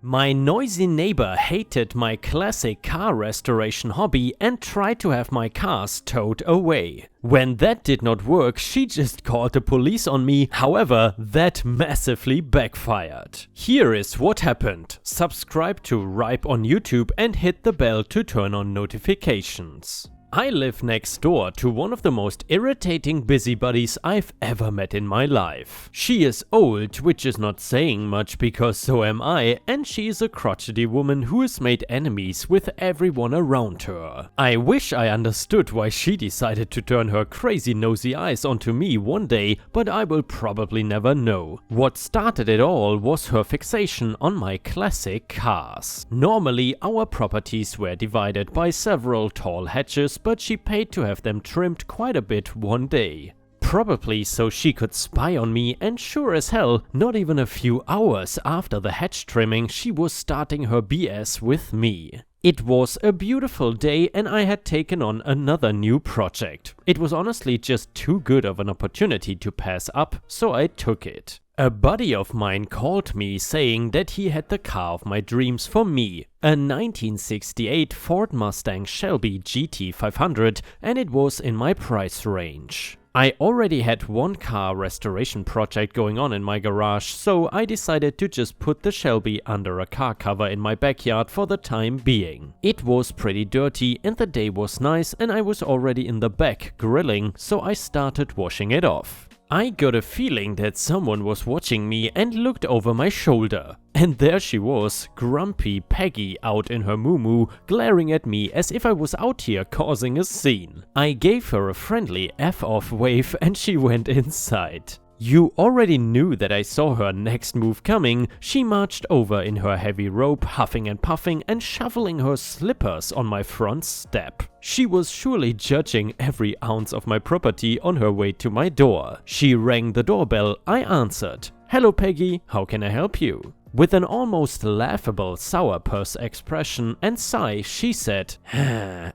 My noisy neighbor hated my classic car restoration hobby and tried to have my cars towed away. When that did not work, she just called the police on me. However, that massively backfired. Here is what happened. Subscribe to Ripe on YouTube and hit the bell to turn on notifications. I live next door to one of the most irritating busybodies I've ever met in my life. She is old, which is not saying much because so am I, and she is a crotchety woman who has made enemies with everyone around her. I wish I understood why she decided to turn her crazy nosy eyes onto me one day, but I will probably never know. What started it all was her fixation on my classic cars. Normally, our properties were divided by several tall hedges, but she paid to have them trimmed quite a bit one day. Probably so she could spy on me, and sure as hell, not even a few hours after the hedge trimming, she was starting her BS with me. It was a beautiful day and I had taken on another new project. It was honestly just too good of an opportunity to pass up, so I took it. A buddy of mine called me saying that he had the car of my dreams for me, a 1968 Ford Mustang Shelby GT 500, and it was in my price range. I already had one car restoration project going on in my garage, so I decided to just put the Shelby under a car cover in my backyard for the time being. It was pretty dirty and the day was nice and I was already in the back grilling, so I started washing it off. I got a feeling that someone was watching me and looked over my shoulder. And there she was, grumpy Peggy out in her muumuu, glaring at me as if I was out here causing a scene. I gave her a friendly F-off wave and she went inside. You already knew that I saw her next move coming. She marched over in her heavy robe, huffing and puffing and shoveling her slippers on my front step. She was surely judging every ounce of my property on her way to my door. She rang the doorbell. I answered. "Hello Peggy, how can I help you?" With an almost laughable sourpuss expression and sigh, she said,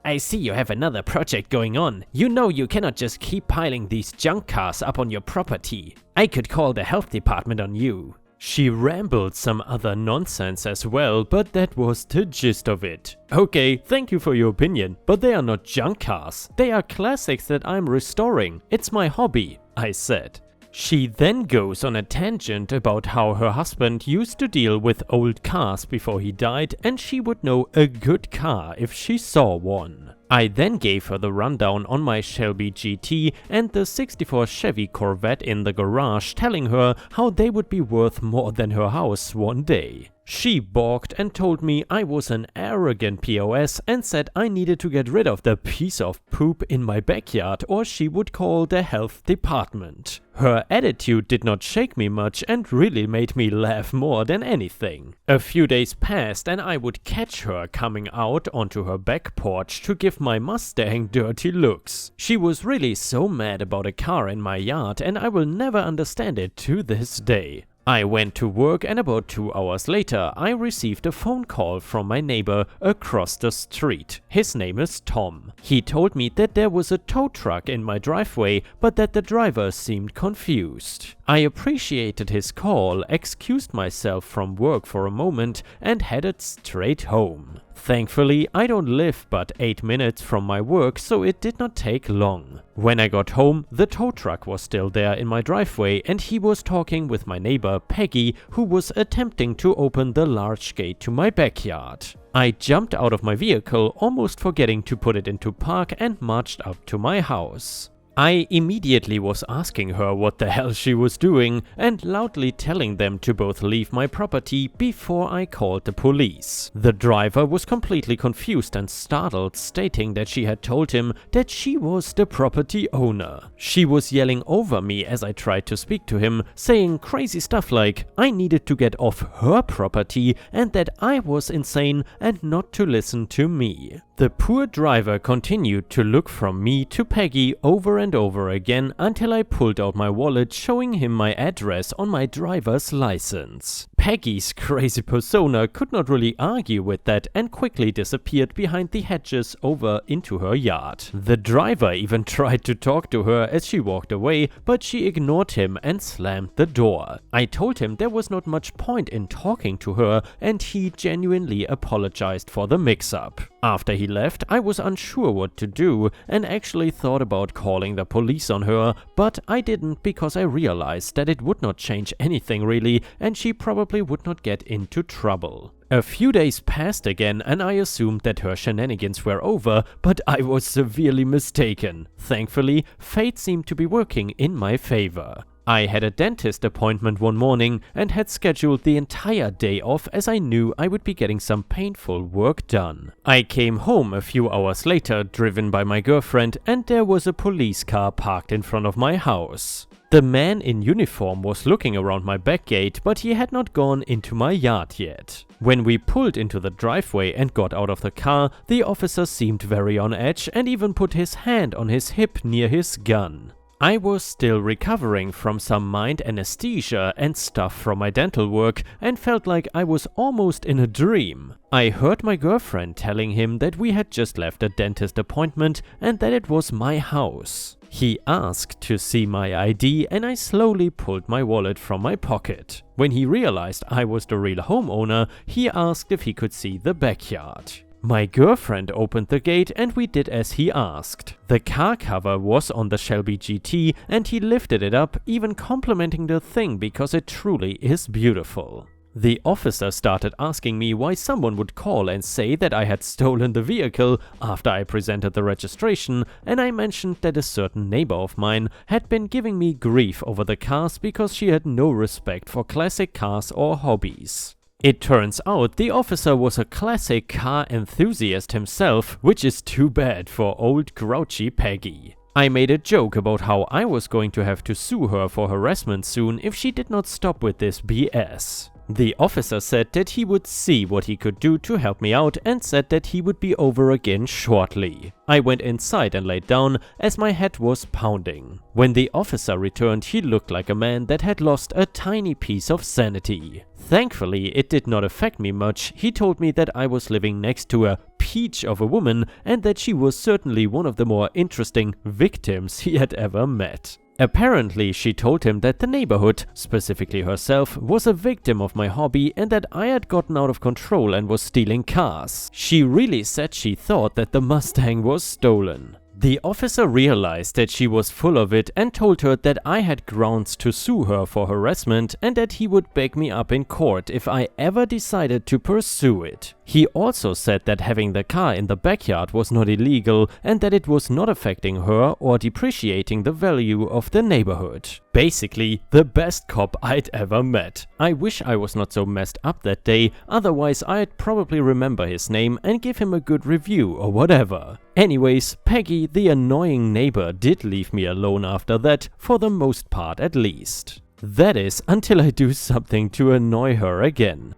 "I see you have another project going on. You know you cannot just keep piling these junk cars up on your property. I could call the health department on you." She rambled some other nonsense as well, but that was the gist of it. "Okay, thank you for your opinion, but they are not junk cars. They are classics that I'm restoring. It's my hobby," I said. She then goes on a tangent about how her husband used to deal with old cars before he died and she would know a good car if she saw one. I then gave her the rundown on my Shelby GT and the '64 Chevy Corvette in the garage, telling her how they would be worth more than her house one day. She balked and told me I was an arrogant POS and said I needed to get rid of the piece of poop in my backyard or she would call the health department. Her attitude did not shake me much and really made me laugh more than anything. A few days passed and I would catch her coming out onto her back porch to give my Mustang dirty looks. She was really so mad about a car in my yard and I will never understand it to this day. I went to work and about 2 hours later I received a phone call from my neighbor across the street. His name is Tom. He told me that there was a tow truck in my driveway, but that the driver seemed confused. I appreciated his call, excused myself from work for a moment and headed straight home. Thankfully, I don't live but 8 minutes from my work, so it did not take long. When I got home, the tow truck was still there in my driveway and he was talking with my neighbor Peggy, who was attempting to open the large gate to my backyard. I jumped out of my vehicle, almost forgetting to put it into park, and marched up to my house. I immediately was asking her what the hell she was doing and loudly telling them to both leave my property before I called the police. The driver was completely confused and startled, stating that she had told him that she was the property owner. She was yelling over me as I tried to speak to him, saying crazy stuff like I needed to get off her property and that I was insane and not to listen to me. The poor driver continued to look from me to Peggy over and and over again until I pulled out my wallet, showing him my address on my driver's license. Peggy's crazy persona could not really argue with that and quickly disappeared behind the hedges over into her yard. The driver even tried to talk to her as she walked away, but she ignored him and slammed the door. I told him there was not much point in talking to her, and he genuinely apologized for the mix-up. After he left, I was unsure what to do and actually thought about calling the police on her, but I didn't because I realized that it would not change anything really, and she probably would not get into trouble. A few days passed again and I assumed that her shenanigans were over, but I was severely mistaken. Thankfully, fate seemed to be working in my favor. I had a dentist appointment one morning and had scheduled the entire day off as I knew I would be getting some painful work done. I came home a few hours later, driven by my girlfriend, and there was a police car parked in front of my house. The man in uniform was looking around my back gate, but he had not gone into my yard yet. When we pulled into the driveway and got out of the car, the officer seemed very on edge and even put his hand on his hip near his gun. I was still recovering from some mind anesthesia and stuff from my dental work and felt like I was almost in a dream. I heard my girlfriend telling him that we had just left a dentist appointment and that it was my house. He asked to see my ID and I slowly pulled my wallet from my pocket. When he realized I was the real homeowner, he asked if he could see the backyard. My girlfriend opened the gate and we did as he asked. The car cover was on the Shelby GT and he lifted it up, even complimenting the thing because it truly is beautiful. The officer started asking me why someone would call and say that I had stolen the vehicle after I presented the registration, and I mentioned that a certain neighbor of mine had been giving me grief over the cars because she had no respect for classic cars or hobbies. It turns out the officer was a classic car enthusiast himself, which is too bad for old grouchy Peggy. I made a joke about how I was going to have to sue her for harassment soon if she did not stop with this BS. The officer said that he would see what he could do to help me out and said that he would be over again shortly. I went inside and laid down as my head was pounding. When the officer returned, he looked like a man that had lost a tiny piece of sanity. Thankfully, it did not affect me much. He told me that I was living next to a peach of a woman and that she was certainly one of the more interesting victims he had ever met. Apparently, she told him that the neighborhood, specifically herself, was a victim of my hobby and that I had gotten out of control and was stealing cars. She really said she thought that the Mustang was stolen. The officer realized that she was full of it and told her that I had grounds to sue her for harassment and that he would back me up in court if I ever decided to pursue it. He also said that having the car in the backyard was not illegal and that it was not affecting her or depreciating the value of the neighborhood. Basically, the best cop I'd ever met. I wish I was not so messed up that day, otherwise I'd probably remember his name and give him a good review or whatever. Anyways, Peggy, the annoying neighbor, did leave me alone after that, for the most part at least. That is, until I do something to annoy her again.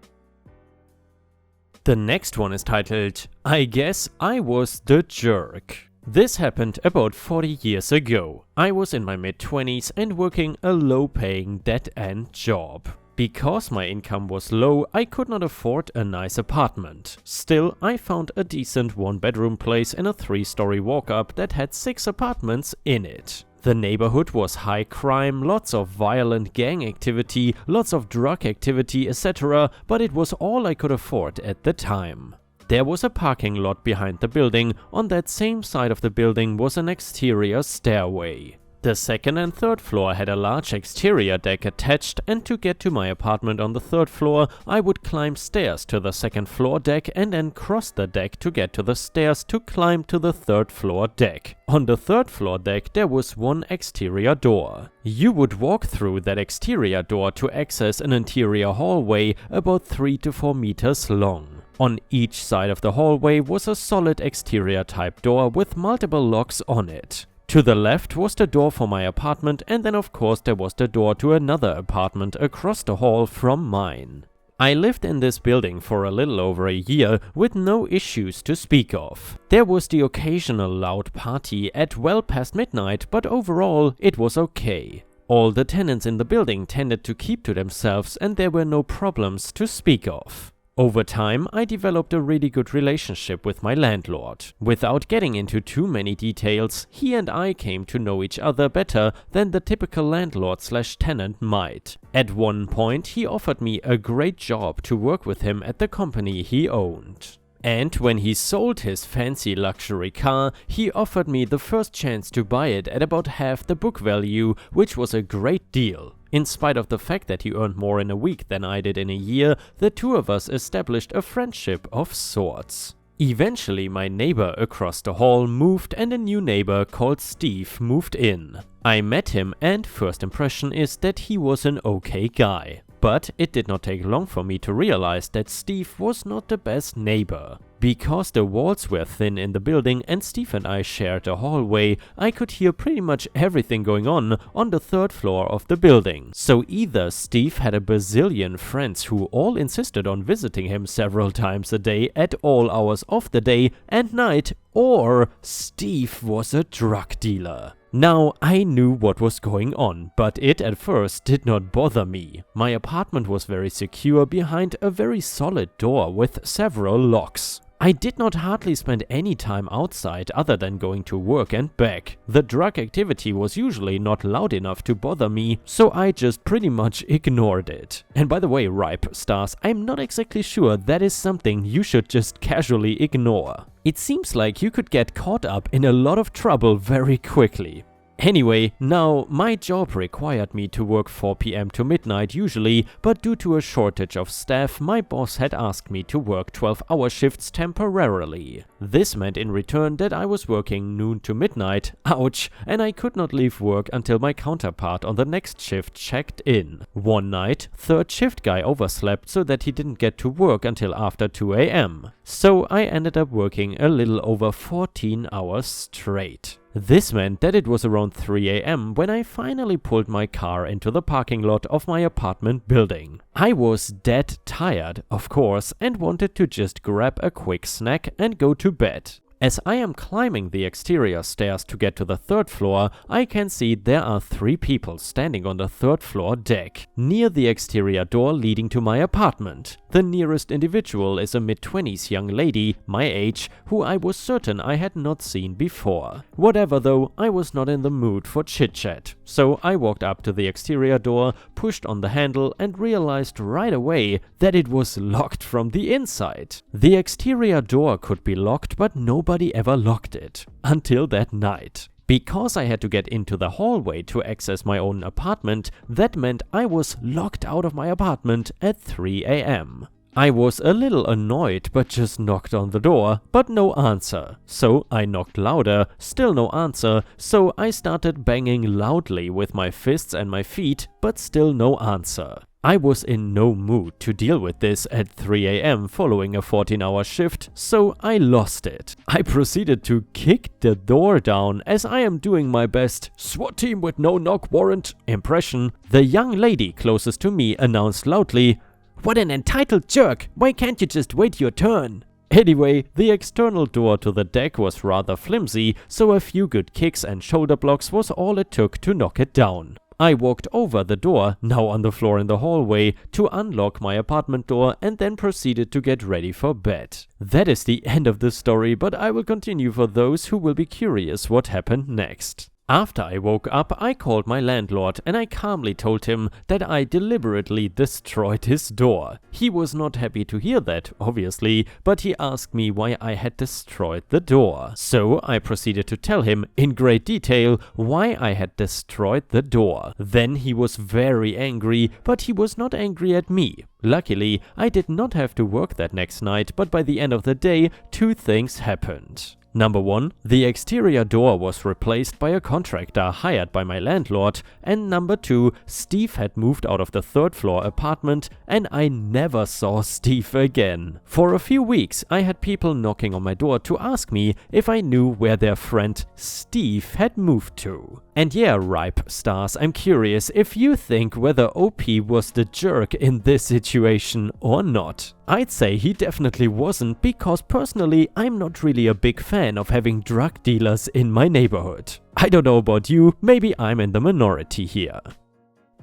The next one is titled, I Guess I Was the Jerk. This happened about 40 years ago. I was in my mid-20s and working a low-paying dead-end job. Because my income was low, I could not afford a nice apartment. Still, I found a decent one-bedroom place in a 3-story walk-up that had 6 apartments in it. The neighborhood was high crime, lots of violent gang activity, lots of drug activity, etc., but it was all I could afford at the time. There was a parking lot behind the building. On that same side of the building was an exterior stairway. The second and third floor had a large exterior deck attached, and to get to my apartment on the third floor, I would climb stairs to the second floor deck and then cross the deck to get to the stairs to climb to the third floor deck. On the third floor deck, there was one exterior door. You would walk through that exterior door to access an interior hallway about 3 to 4 meters long. On each side of the hallway was a solid exterior type door with multiple locks on it. To the left was the door for my apartment, and then of course there was the door to another apartment across the hall from mine. I lived in this building for a little over a year with no issues to speak of. There was the occasional loud party at well past midnight, but overall it was okay. All the tenants in the building tended to keep to themselves and there were no problems to speak of. Over time, I developed a really good relationship with my landlord. Without getting into too many details, he and I came to know each other better than the typical landlord/tenant might. At one point, he offered me a great job to work with him at the company he owned. And when he sold his fancy luxury car, he offered me the first chance to buy it at about half the book value, which was a great deal. In spite of the fact that he earned more in a week than I did in a year, the two of us established a friendship of sorts. Eventually, my neighbor across the hall moved and a new neighbor called Steve moved in. I met him and first impression is that he was an okay guy. But it did not take long for me to realize that Steve was not the best neighbor. Because the walls were thin in the building and Steve and I shared a hallway, I could hear pretty much everything going on the third floor of the building. So either Steve had a bazillion friends who all insisted on visiting him several times a day at all hours of the day and night, or Steve was a drug dealer. Now, I knew what was going on, but it at first did not bother me. My apartment was very secure behind a very solid door with several locks. I did not hardly spend any time outside other than going to work and back. The drug activity was usually not loud enough to bother me, so I just pretty much ignored it. And by the way, Ripe Stars, I'm not exactly sure that is something you should just casually ignore. It seems like you could get caught up in a lot of trouble very quickly. Anyway, now, my job required me to work 4 p.m. to midnight usually, but due to a shortage of staff, my boss had asked me to work 12-hour shifts temporarily. This meant in return that I was working noon to midnight, ouch, and I could not leave work until my counterpart on the next shift checked in. One night, third shift guy overslept so that he didn't get to work until after 2 a.m. So I ended up working a little over 14 hours straight. This meant that it was around 3 a.m. when I finally pulled my car into the parking lot of my apartment building. I was dead tired, of course, and wanted to just grab a quick snack and go to bed. As I am climbing the exterior stairs to get to the third floor, I can see there are 3 people standing on the third floor deck, near the exterior door leading to my apartment. The nearest individual is a mid-20s young lady, my age, who I was certain I had not seen before. Whatever though, I was not in the mood for chit-chat. So I walked up to the exterior door, pushed on the handle and realized right away that it was locked from the inside. The exterior door could be locked, but nobody ever locked it. Until that night. Because I had to get into the hallway to access my own apartment, that meant I was locked out of my apartment at 3 a.m. I was a little annoyed but just knocked on the door, but no answer. So I knocked louder, still no answer, so I started banging loudly with my fists and my feet, but still no answer. I was in no mood to deal with this at 3 a.m. following a 14-hour shift, so I lost it. I proceeded to kick the door down as I am doing my best SWAT team with no knock warrant impression. The young lady closest to me announced loudly, "What an entitled jerk! Why can't you just wait your turn?" Anyway, the external door to the deck was rather flimsy, so a few good kicks and shoulder blocks was all it took to knock it down. I walked over the door, now on the floor in the hallway, to unlock my apartment door and then proceeded to get ready for bed. That is the end of the story, but I will continue for those who will be curious what happened next. After I woke up, I called my landlord and I calmly told him that I deliberately destroyed his door. He was not happy to hear that, obviously, but he asked me why I had destroyed the door. So I proceeded to tell him in great detail why I had destroyed the door. Then he was very angry, but he was not angry at me. Luckily, I did not have to work that next night, but by the end of the day, 2 things happened. Number 1, the exterior door was replaced by a contractor hired by my landlord, and number 2, Steve had moved out of the 3rd floor apartment and I never saw Steve again. For a few weeks, I had people knocking on my door to ask me if I knew where their friend Steve had moved to. And yeah, Ripe Stars, I'm curious if you think whether OP was the jerk in this situation or not. I'd say he definitely wasn't, because personally I'm not really a big fan of having drug dealers in my neighborhood. I don't know about you, maybe I'm in the minority here.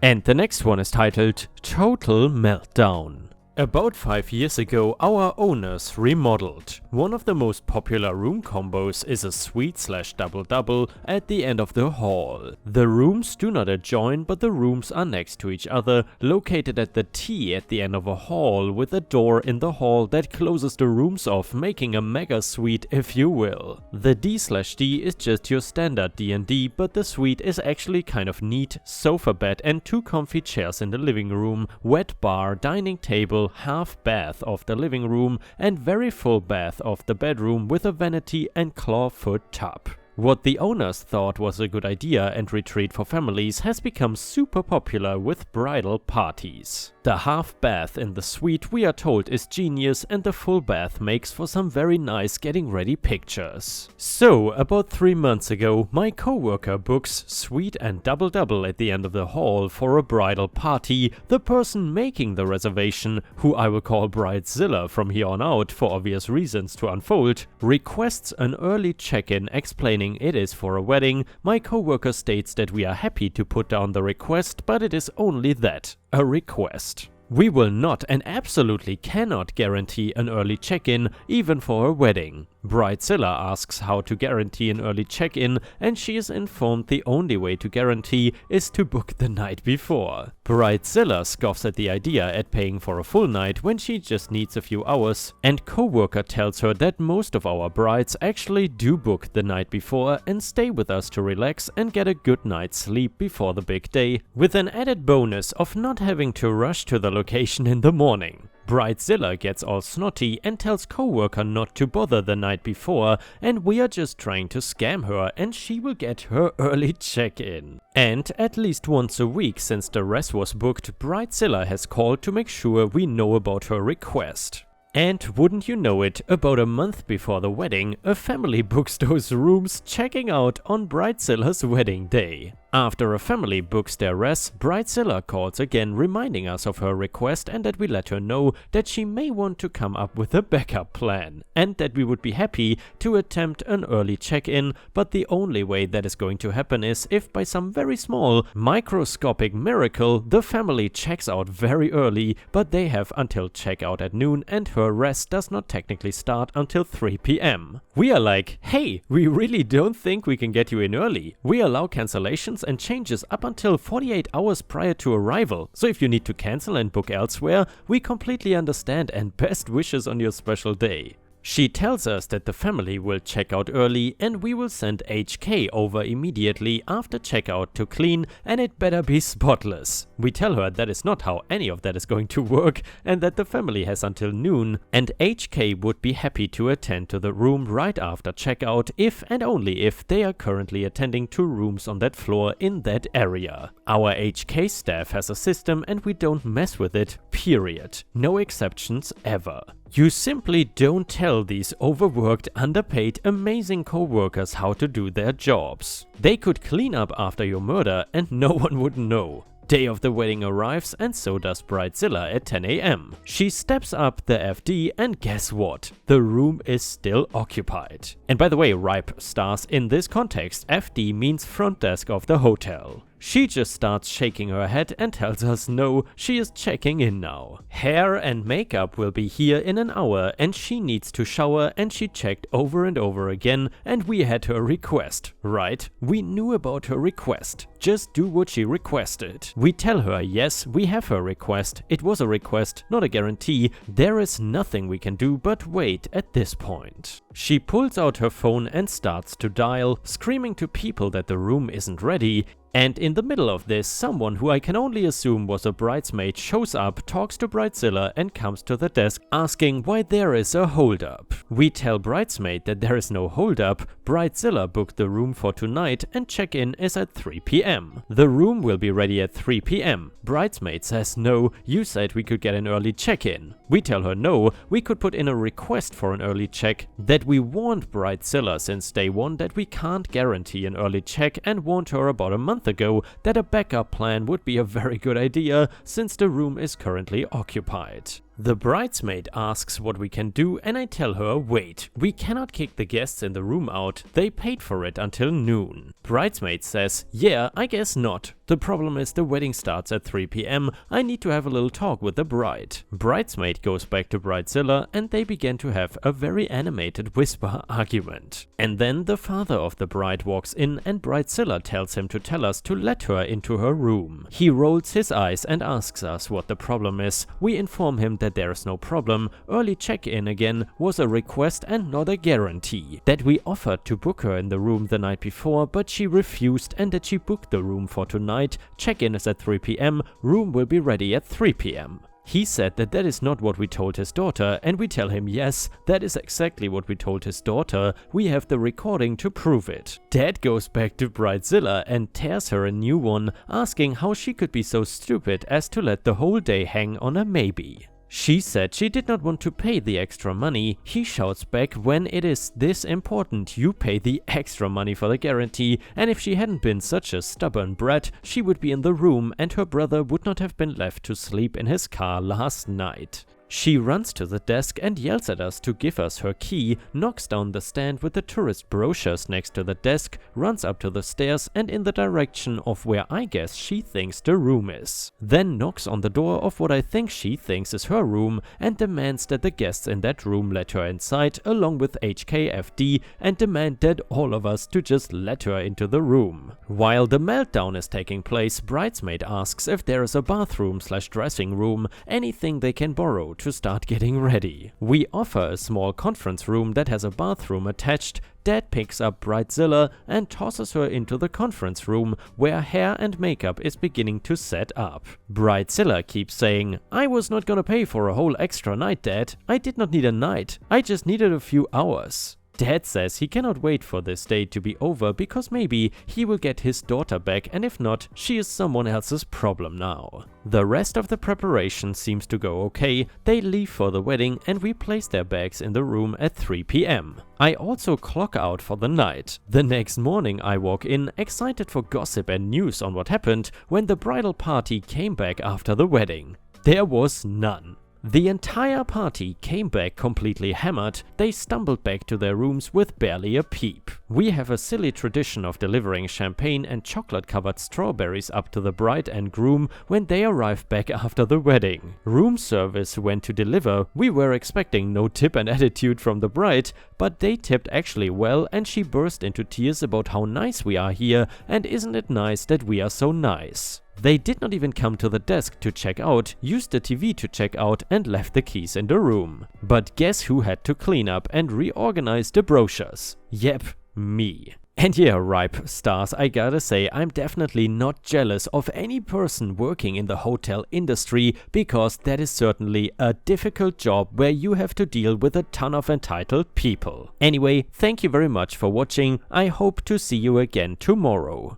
And the next one is titled Total Meltdown. About 5 years ago, our owners remodeled. One of the most popular room combos is a suite/double-double at the end of the hall. The rooms do not adjoin, but the rooms are next to each other, located at the T at the end of a hall, with a door in the hall that closes the rooms off, making a mega suite, if you will. The D/D is just your standard D&D, but the suite is actually kind of neat: sofa bed and 2 comfy chairs in the living room, wet bar, dining table, half bath of the living room, and very full bath of the bedroom with a vanity and clawfoot tub. What the owners thought was a good idea and retreat for families has become super popular with bridal parties. The half bath in the suite, we are told, is genius, and the full bath makes for some very nice getting ready pictures. So, about 3 months ago, my coworker books suite and double-double at the end of the hall for a bridal party. The person making the reservation, who I will call Bridezilla from here on out for obvious reasons to unfold, requests an early check-in explaining it is for a wedding. My coworker states that we are happy to put down the request, but it is only that, a request. We will not and absolutely cannot guarantee an early check-in, even for a wedding. Bridezilla asks how to guarantee an early check-in, and she is informed the only way to guarantee is to book the night before. Bridezilla scoffs at the idea at paying for a full night when she just needs a few hours, and coworker tells her that most of our brides actually do book the night before and stay with us to relax and get a good night's sleep before the big day, with an added bonus of not having to rush to the location in the morning. Bridezilla gets all snotty and tells coworker not to bother the night before, and we are just trying to scam her and she will get her early check-in. And at least once a week since the rest was booked, Bridezilla has called to make sure we know about her request. And wouldn't you know it, about a month before the wedding, a family books those rooms, checking out on Bridezilla's wedding day. After a family books their res, Bridezilla calls again, reminding us of her request and that we let her know that she may want to come up with a backup plan, and that we would be happy to attempt an early check-in, but the only way that is going to happen is if by some very small, microscopic miracle the family checks out very early, but they have until checkout at noon and her res does not technically start until 3 PM. We are like, hey, we really don't think we can get you in early. We allow cancellations and changes up until 48 hours prior to arrival, so if you need to cancel and book elsewhere, we completely understand and best wishes on your special day. She tells us that the family will check out early and we will send HK over immediately after checkout to clean, and it better be spotless. We tell her that is not how any of that is going to work and that the family has until noon, and HK would be happy to attend to the room right after checkout if and only if they are currently attending to rooms on that floor in that area. Our HK staff has a system and we don't mess with it, period. No exceptions ever. You simply don't tell these overworked, underpaid, amazing co-workers how to do their jobs. They could clean up after your murder and no one would know. Day of the wedding arrives and so does Bridezilla at 10 AM. She steps up the FD and guess what? The room is still occupied. And by the way, Ripe Stars, in this context, FD means front desk of the hotel. She just starts shaking her head and tells us no, she is checking in now. Hair and makeup will be here in an hour and she needs to shower, and she checked over and over again and we had her request, right? We knew about her request. Just do what she requested. We tell her yes, we have her request. It was a request, not a guarantee. There is nothing we can do but wait at this point. She pulls out her phone and starts to dial, screaming to people that the room isn't ready. And in the middle of this, someone who I can only assume was a bridesmaid shows up, talks to Bridezilla and comes to the desk asking why there is a holdup. We tell Bridesmaid that there is no holdup, Bridezilla booked the room for tonight and check-in is at 3 p.m. The room will be ready at 3 p.m. Bridesmaid says no, you said we could get an early check-in. We tell her no, we could put in a request for an early check, that we warned Bridezilla since day one that we can't guarantee an early check and warned her about a month ago that a backup plan would be a very good idea since the room is currently occupied. The bridesmaid asks what we can do and I tell her wait, we cannot kick the guests in the room out, they paid for it until noon. Bridesmaid says yeah, I guess not. The problem is the wedding starts at 3 p.m, I need to have a little talk with the bride. Bridesmaid goes back to Bridezilla and they begin to have a very animated whisper argument. And then the father of the bride walks in and Bridezilla tells him to tell us to let her into her room. He rolls his eyes and asks us what the problem is. We inform him that there is no problem, early check-in again was a request and not a guarantee, that we offered to book her in the room the night before but she refused and that she booked the room for tonight, check-in is at 3 p.m, room will be ready at 3 p.m. He said that that is not what we told his daughter and we tell him yes, that is exactly what we told his daughter, we have the recording to prove it. Dad goes back to Bridezilla and tears her a new one, asking how she could be so stupid as to let the whole day hang on a maybe. She said she did not want to pay the extra money. He shouts back, when it is this important, you pay the extra money for the guarantee, and if she hadn't been such a stubborn brat, she would be in the room and her brother would not have been left to sleep in his car last night. She runs to the desk and yells at us to give us her key, knocks down the stand with the tourist brochures next to the desk, runs up to the stairs and in the direction of where I guess she thinks the room is. Then knocks on the door of what I think she thinks is her room and demands that the guests in that room let her inside along with HKFD and demand that all of us to just let her into the room. While the meltdown is taking place, Bridesmaid asks if there is a bathroom/dressing room, anything they can borrow to start getting ready. We offer a small conference room that has a bathroom attached. Dad picks up Bridezilla and tosses her into the conference room where hair and makeup is beginning to set up. Bridezilla keeps saying, I was not gonna pay for a whole extra night, Dad. I did not need a night. I just needed a few hours. Dad says he cannot wait for this day to be over because maybe he will get his daughter back and if not, she is someone else's problem now. The rest of the preparation seems to go okay, they leave for the wedding and we place their bags in the room at 3 p.m. I also clock out for the night. The next morning I walk in, excited for gossip and news on what happened when the bridal party came back after the wedding. There was none. The entire party came back completely hammered, they stumbled back to their rooms with barely a peep. We have a silly tradition of delivering champagne and chocolate-covered strawberries up to the bride and groom when they arrive back after the wedding. Room service went to deliver, we were expecting no tip and attitude from the bride, but they tipped actually well and she burst into tears about how nice we are here and isn't it nice that we are so nice. They did not even come to the desk to check out, used the TV to check out and left the keys in the room. But guess who had to clean up and reorganize the brochures? Yep, me. And yeah, ripe stars, I gotta say, I'm definitely not jealous of any person working in the hotel industry because that is certainly a difficult job where you have to deal with a ton of entitled people. Anyway, thank you very much for watching, I hope to see you again tomorrow.